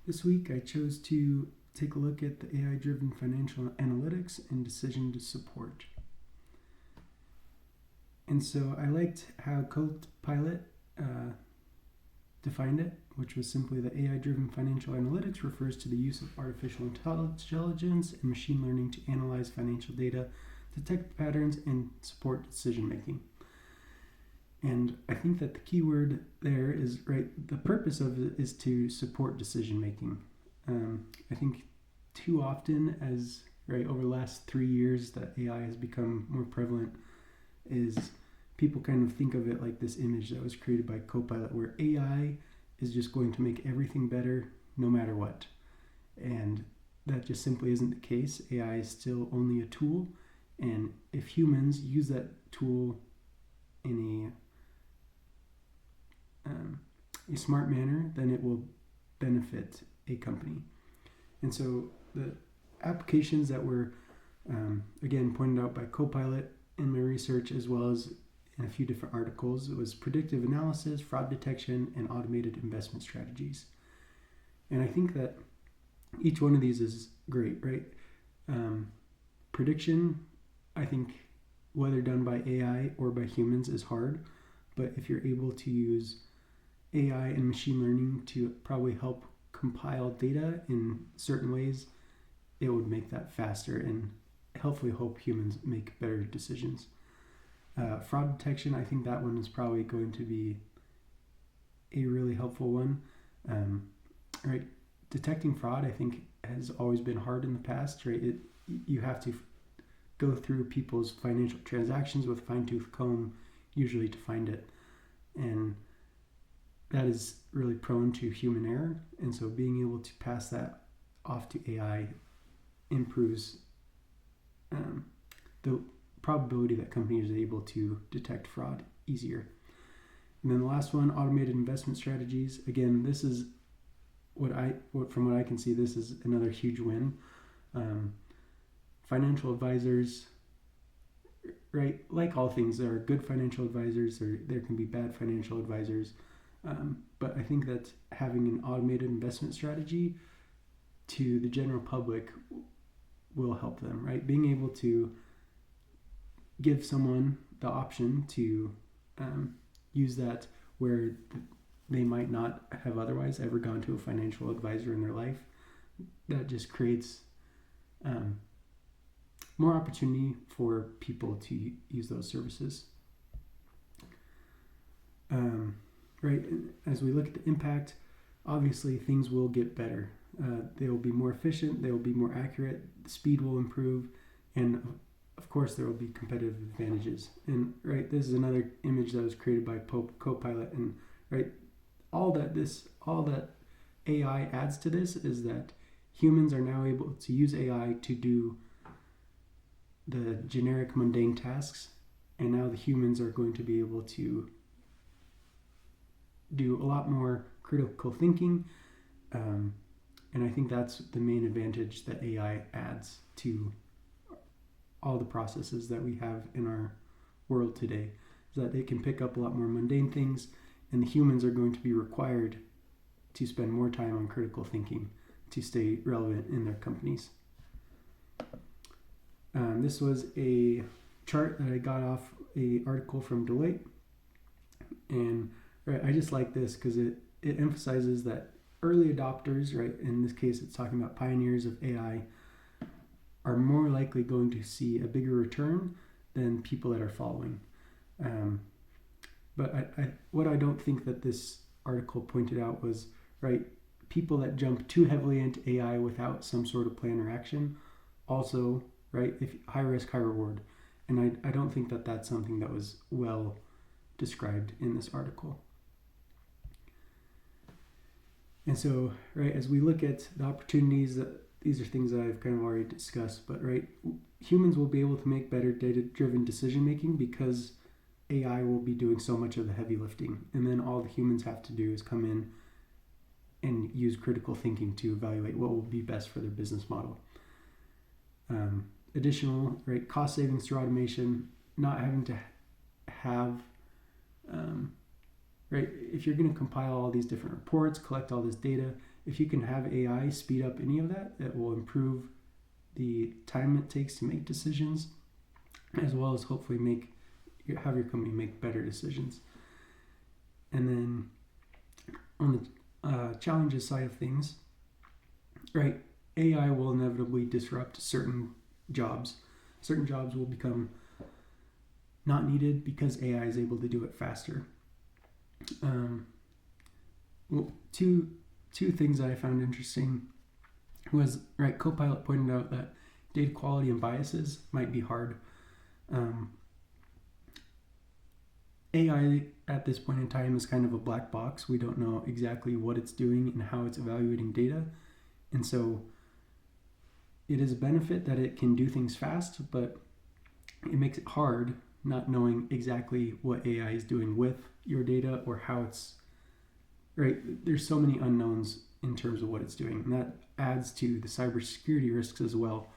This week I chose to take a look at the AI-driven financial analytics and decision to support. And so I liked how Copilot defined it, which was simply that AI-driven financial analytics refers to the use of artificial intelligence and machine learning to analyze financial data, detect patterns, and support decision making. And I think that the key word there is, right, the purpose of it is to support decision making. I think too often over the last 3 years that AI has become more prevalent is people kind of think of it like this image that was created by Copilot where AI is just going to make everything better no matter what. And that just simply isn't the case. AI is still only a tool, and if humans use that tool in a smart manner, then it will benefit a company. And so the applications that were again pointed out by Copilot in my research, as well as in a few different articles, it was predictive analysis, fraud detection, and automated investment strategies. And I think that each one of these is great, right? Prediction, I think, whether done by AI or by humans, is hard. But if you're able to use AI and machine learning to probably help compile data in certain ways, it would make that faster and hopefully help humans make better decisions. Fraud detection, I think that one is probably going to be a really helpful one. Right, detecting fraud, I think, has always been hard in the past. Right, you have to go through people's financial transactions with a fine-tooth comb, usually to find it, and that is really prone to human error. And so, being able to pass that off to AI improves the probability that companies are able to detect fraud easier. And then the last one, automated investment strategies. Again, this is from what I can see, this is another huge win. Financial advisors, right? Like all things, there are good financial advisors, or there can be bad financial advisors. But I think that having an automated investment strategy to the general public will help them, right? Being able to give someone the option to use that where they might not have otherwise ever gone to a financial advisor in their life, that just creates more opportunity for people to use those services. Right, as we look at the impact, obviously things will get better. They will be more efficient, they will be more accurate, the speed will improve, and of course there will be competitive advantages. And right, this is another image that was created by Copilot, and right, all that AI adds to this is that humans are now able to use AI to do the generic mundane tasks, and now the humans are going to be able to do a lot more critical thinking, and I think that's the main advantage that AI adds to all the processes that we have in our world today, is that they can pick up a lot more mundane things, and the humans are going to be required to spend more time on critical thinking to stay relevant in their companies. This was a chart that I got off an article from Deloitte, and right, I just like this because it emphasizes that early adopters, right, in this case it's talking about pioneers of AI, are more likely going to see a bigger return than people that are following. But what I don't think that this article pointed out was, right, people that jump too heavily into AI without some sort of plan or action, also, right, if high risk, high reward. And I don't think that that's something that was well described in this article. And so, right, as we look at the opportunities, these are things that I've kind of already discussed, but right, humans will be able to make better data-driven decision making because AI will be doing so much of the heavy lifting, and then all the humans have to do is come in and use critical thinking to evaluate what will be best for their business model. Additional, right, cost savings through automation, not having to have right, if you're going to compile all these different reports, collect all this data, if you can have AI speed up any of that, it will improve the time it takes to make decisions, as well as hopefully have your company make better decisions. And then on the challenges side of things, right, AI will inevitably disrupt certain jobs. Certain jobs will become not needed because AI is able to do it faster. Well, two things that I found interesting was, right, Copilot pointed out that data quality and biases might be hard. AI at this point in time is kind of a black box. We don't know exactly what it's doing and how it's evaluating data. And so it is a benefit that it can do things fast, but it makes it hard not knowing exactly what AI is doing with your data or how it's, right? There's so many unknowns in terms of what it's doing. And that adds to the cybersecurity risks as well,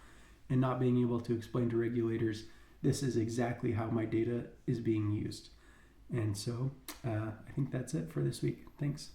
and not being able to explain to regulators, this is exactly how my data is being used. And so I think that's it for this week. Thanks.